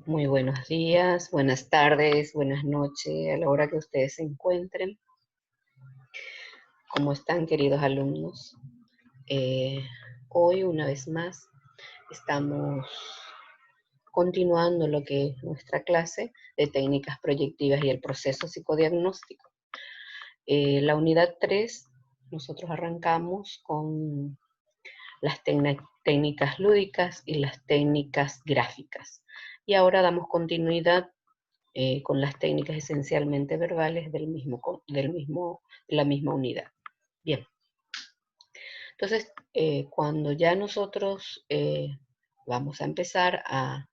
Muy buenos días, buenas tardes, buenas noches, a la hora que ustedes se encuentren. ¿Cómo están, queridos alumnos? Eh, Hoy, una vez más, estamos continuando lo que es nuestra clase de técnicas proyectivas y el proceso psicodiagnóstico. La unidad 3, nosotros arrancamos con las técnicas lúdicas y las técnicas gráficas. Y ahora damos continuidad con las técnicas esencialmente verbales de la misma unidad. Bien, entonces cuando ya nosotros vamos a empezar a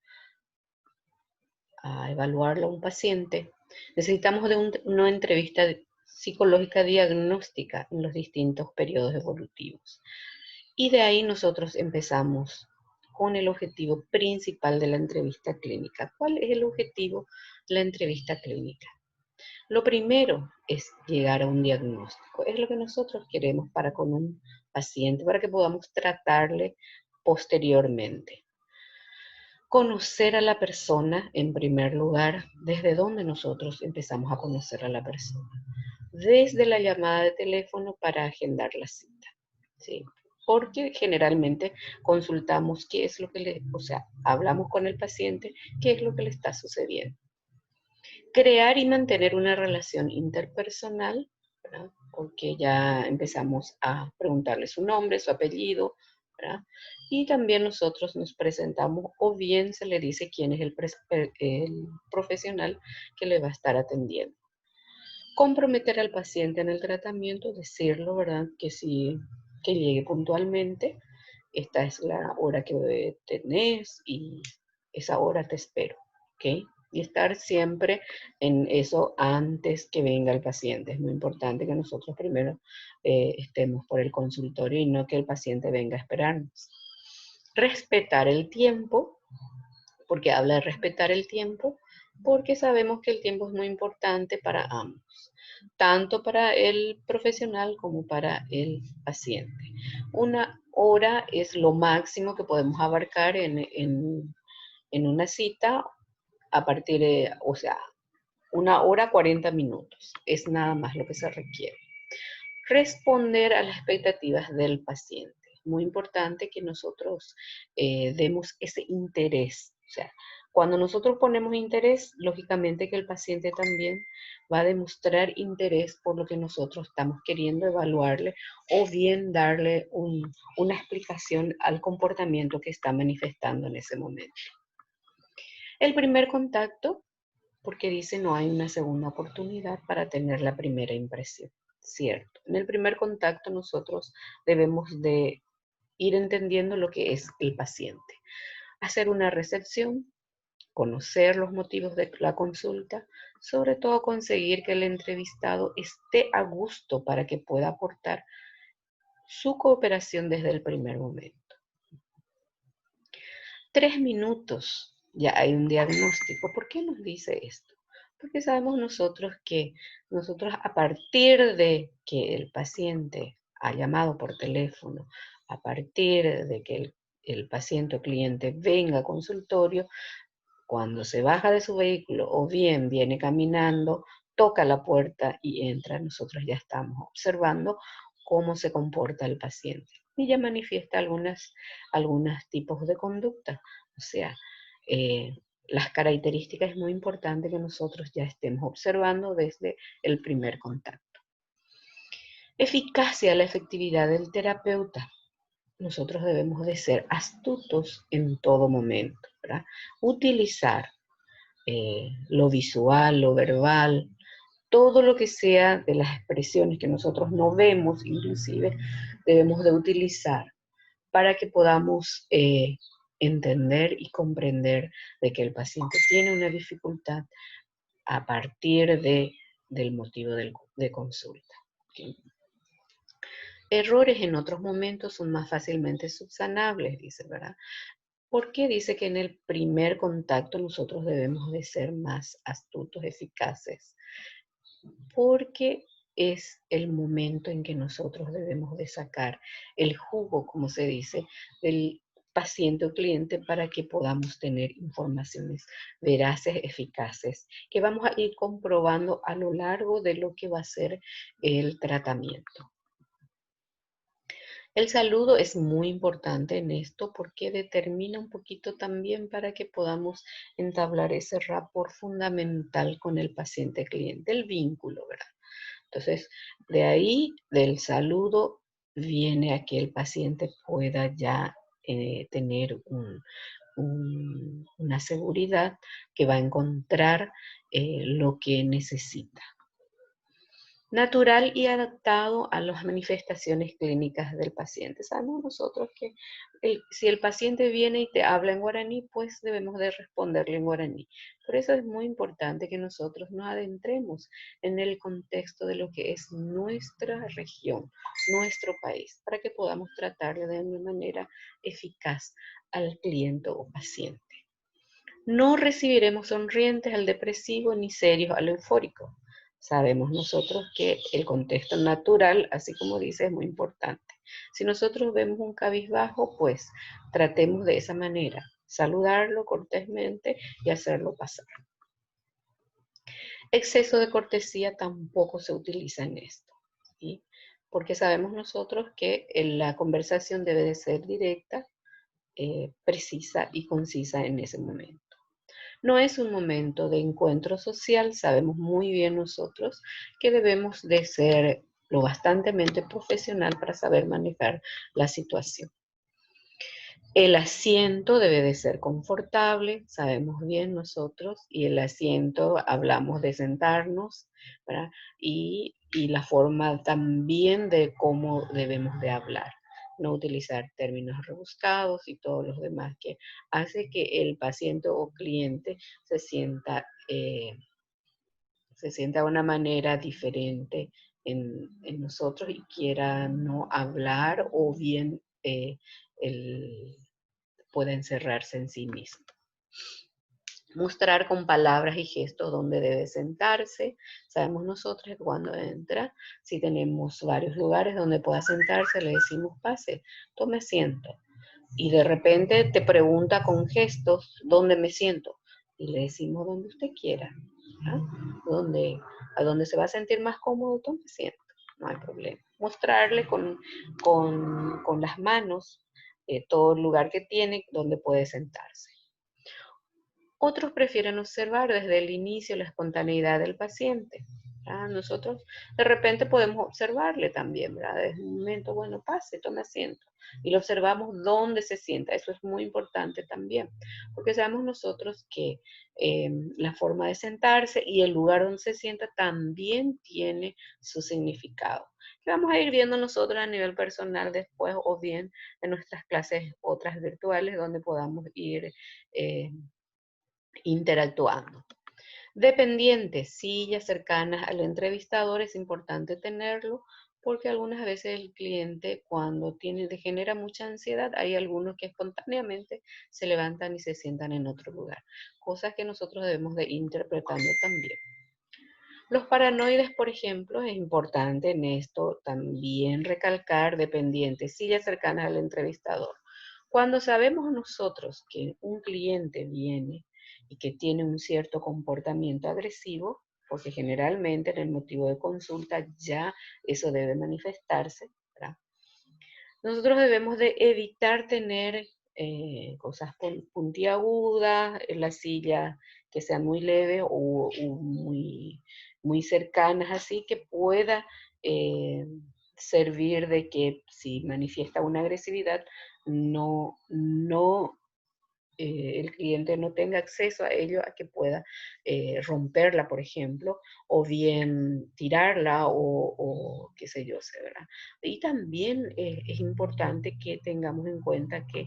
evaluar a un paciente, necesitamos de una entrevista psicológica diagnóstica en los distintos periodos evolutivos. Y de ahí nosotros empezamos con el objetivo principal de la entrevista clínica. ¿Cuál es el objetivo de la entrevista clínica? Lo primero es llegar a un diagnóstico. Es lo que nosotros queremos para con un paciente, para que podamos tratarle posteriormente. Conocer a la persona, en primer lugar, desde donde nosotros empezamos a conocer a la persona. Desde la llamada de teléfono para agendar la cita. ¿Sí? Porque generalmente consultamos qué es lo que hablamos con el paciente, qué es lo que le está sucediendo. Crear y mantener una relación interpersonal, ¿verdad? Porque ya empezamos a preguntarle su nombre, su apellido, ¿verdad? Y también nosotros nos presentamos o bien se le dice quién es el profesional que le va a estar atendiendo. Comprometer al paciente en el tratamiento, decirlo, ¿verdad? Que llegue puntualmente, esta es la hora que tenés y esa hora te espero, ¿ok? Y estar siempre en eso antes que venga el paciente. Es muy importante que nosotros primero estemos por el consultorio y no que el paciente venga a esperarnos. Respetar el tiempo, porque habla de respetar el tiempo, porque sabemos que el tiempo es muy importante para ambos, tanto para el profesional como para el paciente. Una hora es lo máximo que podemos abarcar en una cita a partir de, 1 hora 40 minutos. Es nada más lo que se requiere. Responder a las expectativas del paciente. Muy importante que nosotros demos ese interés. O sea, cuando nosotros ponemos interés, lógicamente que el paciente también va a demostrar interés por lo que nosotros estamos queriendo evaluarle o bien darle una explicación al comportamiento que está manifestando en ese momento. El primer contacto, porque dice no hay una segunda oportunidad para tener la primera impresión. Cierto. En el primer contacto nosotros debemos de ir entendiendo lo que es el paciente. Hacer una recepción, conocer los motivos de la consulta, sobre todo conseguir que el entrevistado esté a gusto para que pueda aportar su cooperación desde el primer momento. 3 minutos ya hay un diagnóstico. ¿Por qué nos dice esto? Porque sabemos nosotros que nosotros a partir de que el paciente ha llamado por teléfono, a partir de que el paciente o cliente venga al consultorio, cuando se baja de su vehículo o bien viene caminando, toca la puerta y entra, nosotros ya estamos observando cómo se comporta el paciente. Y ya manifiesta algunos tipos de conducta. O sea, las características es muy importante que nosotros ya estemos observando desde el primer contacto. Eficacia, la efectividad del terapeuta. Nosotros debemos de ser astutos en todo momento, ¿verdad? Utilizar lo visual, lo verbal, todo lo que sea de las expresiones que nosotros no vemos, inclusive, debemos de utilizar para que podamos entender y comprender de que el paciente tiene una dificultad a partir del motivo de consulta. ¿Okay? Errores en otros momentos son más fácilmente subsanables, dice, ¿verdad? ¿Por qué dice que en el primer contacto nosotros debemos de ser más astutos, eficaces? Porque es el momento en que nosotros debemos de sacar el jugo, como se dice, paciente o cliente para que podamos tener informaciones veraces, eficaces, que vamos a ir comprobando a lo largo de lo que va a ser el tratamiento. El saludo es muy importante en esto porque determina un poquito también para que podamos entablar ese rapport fundamental con el paciente cliente, el vínculo, ¿verdad? Entonces, de ahí, del saludo, viene a que el paciente pueda ya tener una seguridad que va a encontrar lo que necesita. Natural y adaptado a las manifestaciones clínicas del paciente. Sabemos nosotros que si el paciente viene y te habla en guaraní, pues debemos de responderle en guaraní. Por eso es muy importante que nosotros nos adentremos en el contexto de lo que es nuestra región, nuestro país, para que podamos tratarle de una manera eficaz al cliente o paciente. No recibiremos sonrientes al depresivo ni serios al eufórico. Sabemos nosotros que el contexto natural, así como dice, es muy importante. Si nosotros vemos un cabizbajo, pues tratemos de esa manera, saludarlo cortésmente y hacerlo pasar. Exceso de cortesía tampoco se utiliza en esto, ¿sí? Porque sabemos nosotros que la conversación debe de ser directa, precisa y concisa en ese momento. No es un momento de encuentro social, sabemos muy bien nosotros que debemos de ser lo bastantemente profesional para saber manejar la situación. El asiento debe de ser confortable, sabemos bien nosotros, y el asiento hablamos de sentarnos, ¿verdad? Y la forma también de cómo debemos de hablar. No utilizar términos rebuscados y todos los demás que hace que el paciente o cliente se sienta de una manera diferente en nosotros y quiera no hablar o bien pueda encerrarse en sí mismo. Mostrar con palabras y gestos dónde debe sentarse. Sabemos nosotros que cuando entra, si tenemos varios lugares donde pueda sentarse, le decimos pase, tome asiento. Y de repente te pregunta con gestos dónde me siento. Y le decimos donde usted quiera. A donde se va a sentir más cómodo, tome asiento. No hay problema. Mostrarle con las manos todo el lugar que tiene donde puede sentarse. Otros prefieren observar desde el inicio la espontaneidad del paciente. Nosotros de repente podemos observarle también, ¿verdad? Desde un momento, bueno, pase, tome asiento. Y lo observamos dónde se sienta. Eso es muy importante también, porque sabemos nosotros que la forma de sentarse y el lugar donde se sienta también tiene su significado. Que vamos a ir viendo nosotros a nivel personal después o bien en nuestras clases otras virtuales donde podamos ir interactuando. Dependientes, sillas cercanas al entrevistador, es importante tenerlo porque algunas veces el cliente cuando genera mucha ansiedad, hay algunos que espontáneamente se levantan y se sientan en otro lugar, cosas que nosotros debemos de ir interpretando también. Los paranoides, por ejemplo, es importante en esto también recalcar dependientes, sillas cercanas al entrevistador. Cuando sabemos nosotros que un cliente viene y que tiene un cierto comportamiento agresivo, porque generalmente en el motivo de consulta ya eso debe manifestarse, ¿verdad? Nosotros debemos de evitar tener cosas puntiagudas en la silla que sean muy leves o muy cercanas, así que pueda servir de que si manifiesta una agresividad, no el cliente no tenga acceso a ello, a que pueda romperla, por ejemplo, o bien tirarla o qué sé yo, ¿verdad? Y también es importante que tengamos en cuenta que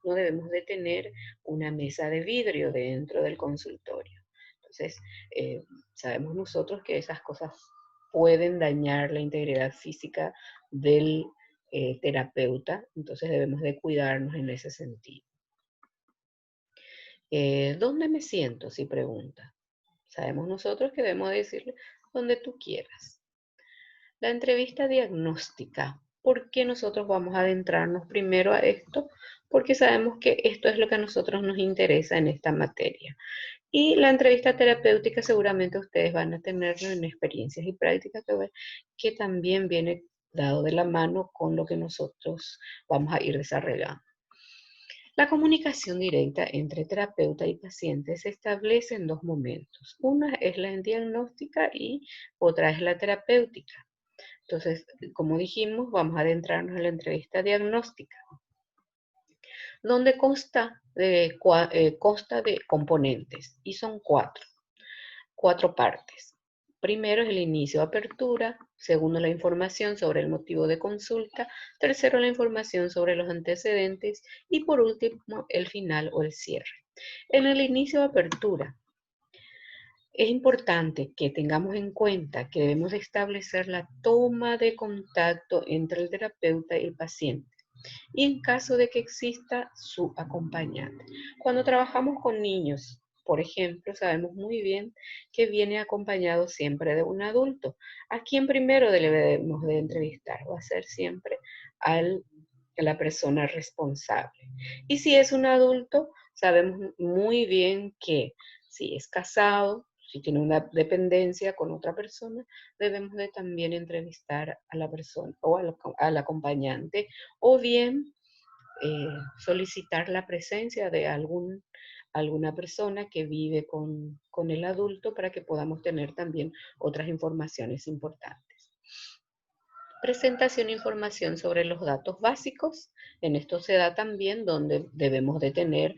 no debemos de tener una mesa de vidrio dentro del consultorio. Entonces, sabemos nosotros que esas cosas pueden dañar la integridad física del terapeuta, entonces debemos de cuidarnos en ese sentido. ¿Dónde me siento? Si pregunta. Sabemos nosotros que debemos decirle donde tú quieras. La entrevista diagnóstica. ¿Por qué nosotros vamos a adentrarnos primero a esto? porque sabemos que esto es lo que a nosotros nos interesa en esta materia. Y la entrevista terapéutica seguramente ustedes van a tenerlo en experiencias y prácticas que también viene dado de la mano con lo que nosotros vamos a ir desarrollando. La comunicación directa entre terapeuta y paciente se establece en dos momentos. Una es la diagnóstica y otra es la terapéutica. Entonces, como dijimos, vamos a adentrarnos en la entrevista diagnóstica, donde consta de componentes, y son cuatro partes. Primero es el inicio, apertura. Segundo, la información sobre el motivo de consulta. Tercero, la información sobre los antecedentes. Y por último, el final o el cierre. En el inicio, apertura, es importante que tengamos en cuenta que debemos establecer la toma de contacto entre el terapeuta y el paciente, y en caso de que exista, su acompañante. Cuando trabajamos con niños, por ejemplo, sabemos muy bien que viene acompañado siempre de un adulto. ¿A quien primero debemos de entrevistar? Va a ser siempre a la persona responsable. Y si es un adulto, sabemos muy bien que si es casado, si tiene una dependencia con otra persona, debemos de también entrevistar a la persona o al acompañante, o bien solicitar la presencia de alguna persona que vive con el adulto para que podamos tener también otras informaciones importantes. Presentación e información sobre los datos básicos. En esto se da también donde debemos de tener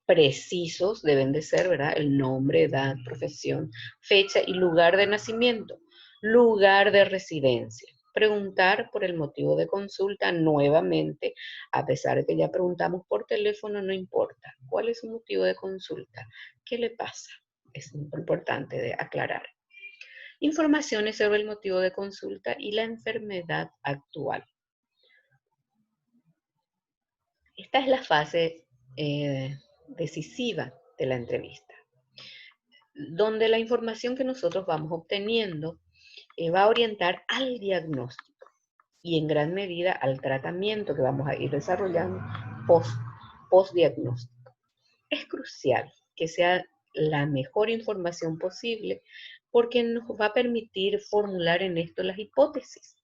precisos, deben de ser, ¿verdad? El nombre, edad, profesión, fecha y lugar de nacimiento, lugar de residencia. Preguntar por el motivo de consulta nuevamente, a pesar de que ya preguntamos por teléfono, no importa. ¿Cuál es su motivo de consulta? ¿Qué le pasa? Es importante de aclarar. Informaciones sobre el motivo de consulta y la enfermedad actual. Esta es la fase decisiva de la entrevista, donde la información que nosotros vamos obteniendo va a orientar al diagnóstico y en gran medida al tratamiento que vamos a ir desarrollando post-diagnóstico. Es crucial que sea la mejor información posible porque nos va a permitir formular en esto las hipótesis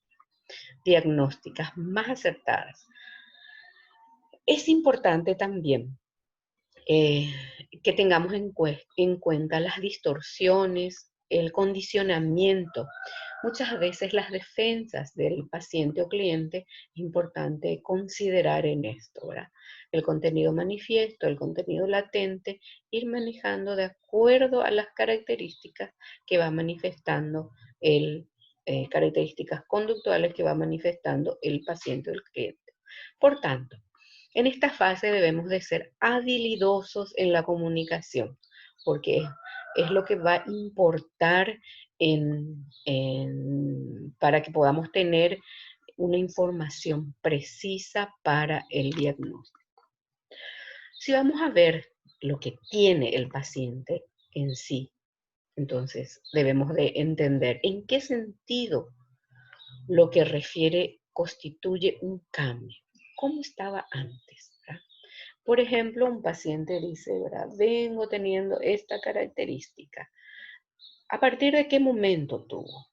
diagnósticas más acertadas. Es importante también que tengamos en cuenta las distorsiones, el condicionamiento, muchas veces las defensas del paciente o cliente. Es importante considerar en esto, ¿verdad? El contenido manifiesto, el contenido latente, ir manejando de acuerdo a las características que va manifestando características conductuales que va manifestando el paciente o el cliente. Por tanto, en esta fase debemos de ser habilidosos en la comunicación, porque es lo que va a importar para que podamos tener una información precisa para el diagnóstico. Si vamos a ver lo que tiene el paciente en sí, entonces debemos de entender en qué sentido lo que refiere constituye un cambio. ¿Cómo estaba antes? ¿Verdad? Por ejemplo, un paciente dice, ¿verdad? Vengo teniendo esta característica. ¿A partir de qué momento tuvo?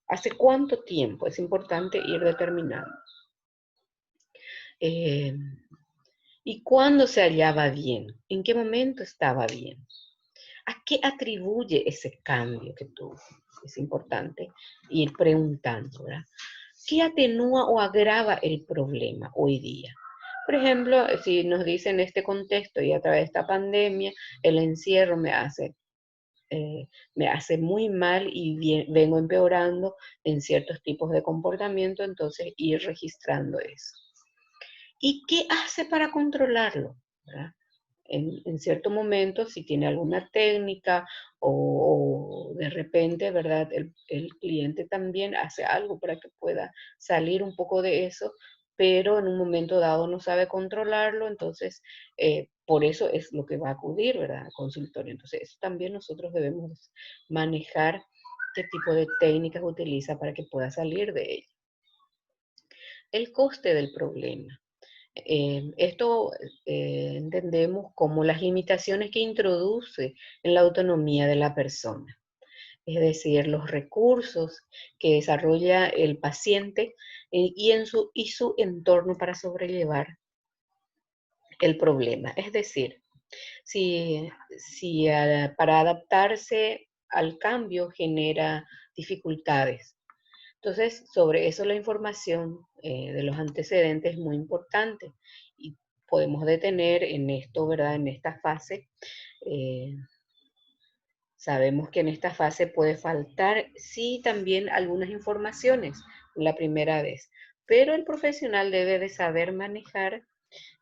¿Hace cuánto tiempo? Es importante ir determinando. ¿Y cuándo se hallaba bien? ¿En qué momento estaba bien? ¿A qué atribuye ese cambio que tuvo? Es importante ir preguntando, ¿verdad? ¿Qué atenúa o agrava el problema hoy día? Por ejemplo, si nos dicen en este contexto y a través de esta pandemia, el encierro me hace muy mal y vengo empeorando en ciertos tipos de comportamiento, entonces ir registrando eso. ¿Y qué hace para controlarlo? ¿Verdad? En cierto momento, si tiene alguna técnica o de repente, ¿verdad? El cliente también hace algo para que pueda salir un poco de eso, pero en un momento dado no sabe controlarlo, entonces por eso es lo que va a acudir, ¿verdad? Al consultorio. Entonces, eso también nosotros debemos manejar qué tipo de técnicas utiliza para que pueda salir de ello. El coste del problema. Esto entendemos como las limitaciones que introduce en la autonomía de la persona, es decir, los recursos que desarrolla el paciente y su entorno para sobrellevar el problema. Es decir, si para adaptarse al cambio genera dificultades. Entonces, sobre eso la información de los antecedentes es muy importante y podemos detener en esto, ¿verdad? En esta fase. Sabemos que en esta fase puede faltar, sí, también algunas informaciones la primera vez, pero el profesional debe de saber manejar,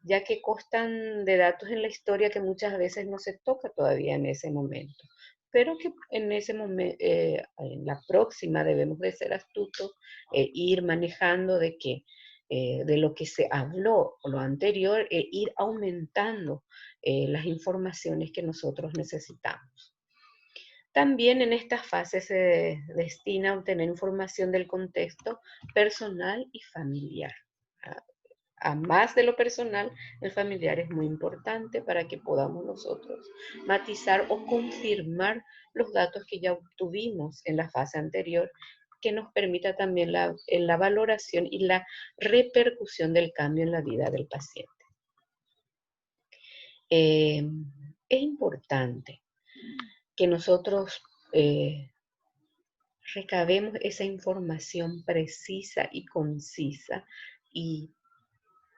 ya que constan de datos en la historia que muchas veces no se toca todavía en ese momento, pero que en ese momento, en la próxima debemos de ser astutos e ir manejando de lo que se habló o lo anterior, e ir aumentando las informaciones que nosotros necesitamos. También en esta fase se destina a obtener información del contexto personal y familiar. A más de lo personal, el familiar es muy importante para que podamos nosotros matizar o confirmar los datos que ya obtuvimos en la fase anterior, que nos permita también la valoración y la repercusión del cambio en la vida del paciente. Es importante que nosotros recabemos esa información precisa y concisa y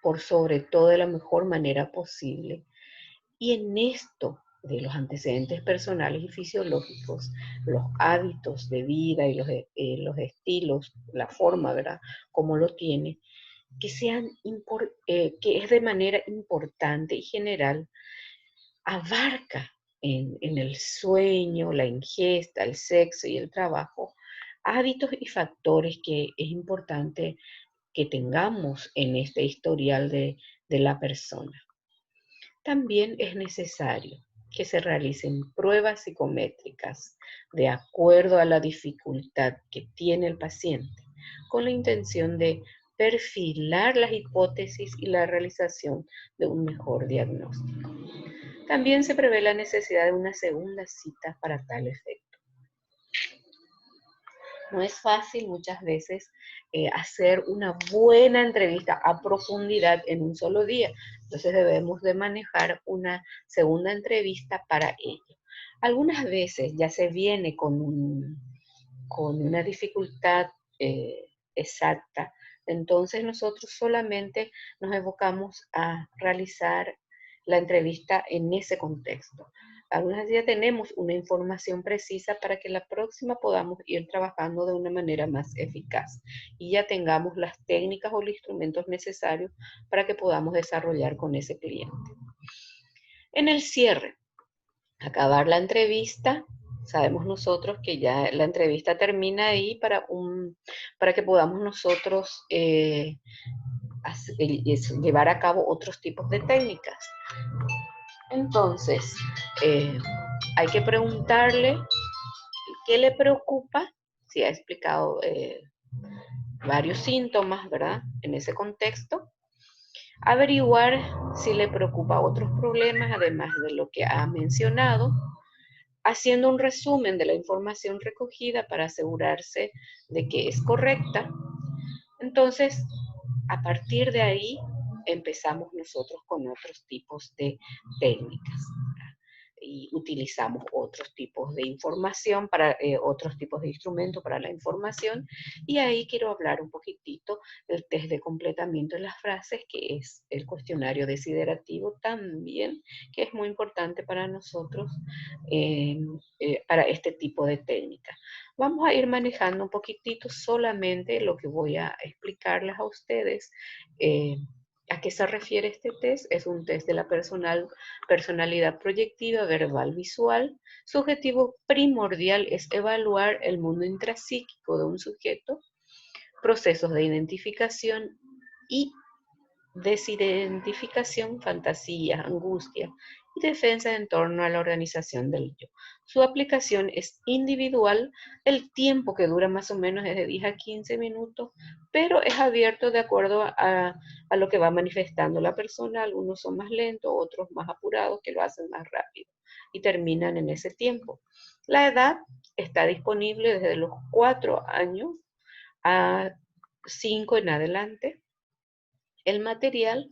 por sobre todo de la mejor manera posible. Y en esto de los antecedentes personales y fisiológicos, los hábitos de vida y los estilos, la forma, ¿verdad?, como lo tiene, que que es de manera importante y general, abarca en el sueño, la ingesta, el sexo y el trabajo, hábitos y factores que es importante que tengamos en este historial de la persona. También es necesario que se realicen pruebas psicométricas de acuerdo a la dificultad que tiene el paciente, con la intención de perfilar las hipótesis y la realización de un mejor diagnóstico. También se prevé la necesidad de una segunda cita para tal efecto. No es fácil muchas veces hacer una buena entrevista a profundidad en un solo día. Entonces debemos de manejar una segunda entrevista para ello. Algunas veces ya se viene con una dificultad exacta. Entonces nosotros solamente nos evocamos a realizar la entrevista en ese contexto. Algunas ya tenemos una información precisa para que la próxima podamos ir trabajando de una manera más eficaz y ya tengamos las técnicas o los instrumentos necesarios para que podamos desarrollar con ese cliente. En el cierre, acabar la entrevista, sabemos nosotros que ya la entrevista termina ahí para que podamos nosotros llevar a cabo otros tipos de técnicas. Entonces, hay que preguntarle qué le preocupa, si ha explicado varios síntomas, ¿verdad? En ese contexto. Averiguar si le preocupa otros problemas, además de lo que ha mencionado, haciendo un resumen de la información recogida para asegurarse de que es correcta. Entonces, a partir de ahí, empezamos nosotros con otros tipos de técnicas y utilizamos otros tipos de información para otros tipos de instrumentos para la información, y ahí quiero hablar un poquitito del test de completamiento de las frases, que es el cuestionario desiderativo también, que es muy importante para nosotros para este tipo de técnica. Vamos a ir manejando un poquitito solamente lo que voy a explicarles a ustedes. ¿A qué se refiere este test? Es un test de la personalidad proyectiva, verbal, visual. Su objetivo primordial es evaluar el mundo intrapsíquico de un sujeto, procesos de identificación y desidentificación, fantasías, angustia y defensa en torno a la organización del yo. Su aplicación es individual, el tiempo que dura más o menos es de 10 a 15 minutos, pero es abierto de acuerdo a lo que va manifestando la persona. Algunos son más lentos, otros más apurados, que lo hacen más rápido y terminan en ese tiempo. La edad está disponible desde los 4 años a 5 en adelante. El material,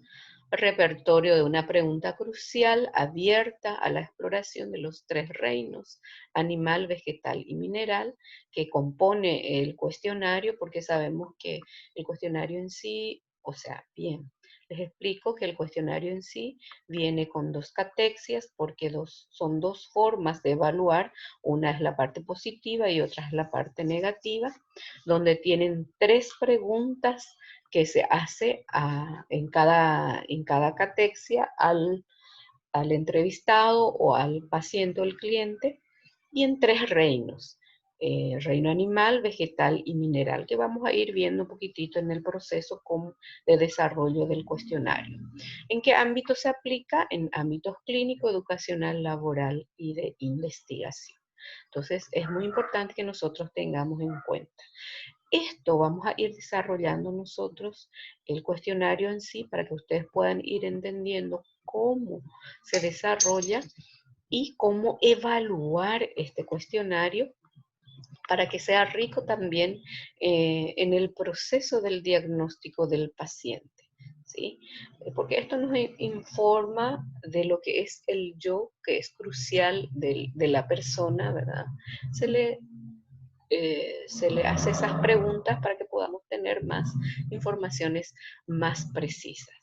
repertorio de una pregunta crucial abierta a la exploración de los tres reinos, animal, vegetal y mineral, que compone el cuestionario, porque sabemos que el cuestionario en sí, o sea, bien, les explico que el cuestionario en sí viene con dos catexias, porque son dos formas de evaluar, una es la parte positiva y otra es la parte negativa, donde tienen tres preguntas que se hace en cada catexia al entrevistado o al paciente o al cliente, y en tres reinos: reino animal, vegetal y mineral, que vamos a ir viendo un poquitito en el proceso de desarrollo del cuestionario. ¿En qué ámbito se aplica? En ámbitos clínico, educacional, laboral y de investigación. Entonces, es muy importante que nosotros tengamos en cuenta esto. Vamos a ir desarrollando nosotros el cuestionario en sí para que ustedes puedan ir entendiendo cómo se desarrolla y cómo evaluar este cuestionario para que sea rico también en el proceso del diagnóstico del paciente. ¿Sí? Porque esto nos informa de lo que es el yo, que es crucial de la persona, ¿verdad? Se le hace esas preguntas para que podamos tener más informaciones más precisas.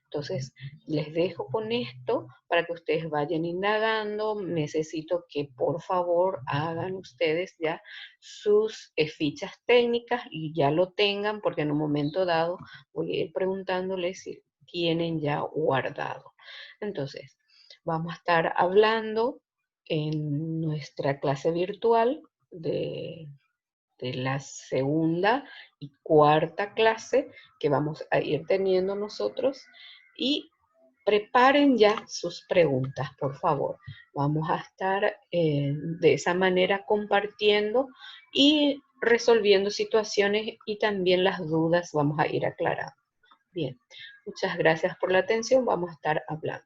Entonces, les dejo con esto para que ustedes vayan indagando. Necesito que por favor hagan ustedes ya sus fichas técnicas y ya lo tengan, porque en un momento dado voy a ir preguntándoles si tienen ya guardado. Entonces, vamos a estar hablando en nuestra clase virtual de la segunda y cuarta clase que vamos a ir teniendo nosotros, y preparen ya sus preguntas, por favor. Vamos a estar de esa manera compartiendo y resolviendo situaciones, y también las dudas vamos a ir aclarando. Bien, muchas gracias por la atención. Vamos a estar hablando.